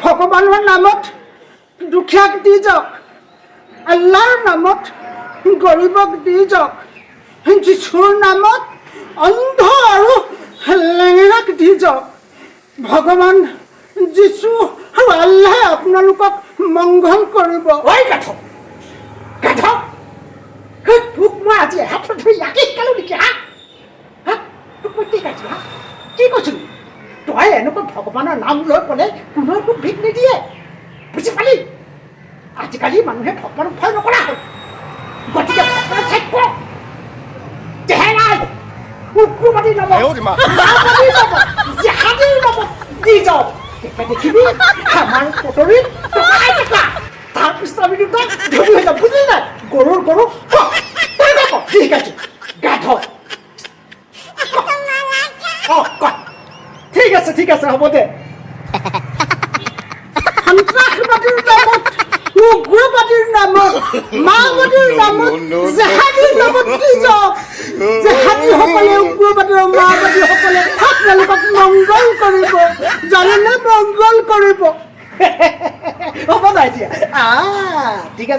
ভগৱানৰ নামত দুখীয়াক দি যাওক, আল্লাহৰ নামত গৰীবক দি যাওক, যীশুৰ নামত অন্ধ আৰু লেঙেৰাক দি যাওক। ভগৱান যীশু আৰু আল্লাহে আপোনালোকক মংগল কৰিব। ঐ গাধ তোক মই আজি হাতত ধৰি ইয়াকে শিকালো নেকি? তোক মই কি কাইছো? কি কৈছিলো? তই এনেকুৱা ভগৱানৰ নাম লৈ পেলাই কোনেও তোক ভিক নিদিয়ে, বুজি পালি? আজিকালি মানুহে ভগৱানক ভয় নকৰা হ'ল, গতিকে ভগৱানৰ ঠাইত ক চেহেৰাই উগ্ৰবাদীৰ নামত, মাওবাদীৰ নামত, জেহাদীৰ নামত দি যাওক। তেতিয়া দেখিবি আমাৰ পটৰিত টকাই টকা, তাৰপিছত আমি দুটা ধনী হৈ যাম, বুজিলি নাই? গৰুৰ গৰু তই নক, ঠিক আছে গাধ। ঠিক আছে হ'ব দে। সন্ত্ৰাসবাদীৰ নামত, উগ্ৰবাদীৰ নামত, মাওবাদীৰ নামত, জেহাদীৰ নামত দি যাওক। জেহাদীসকলে, উগ্ৰবাদী আৰু মাওবাদীসকলে আপোনালোকক মংগল কৰিব, জানেনে? মংগল কৰিব। হ'ব নাই এতিয়া? ঠিক আছে।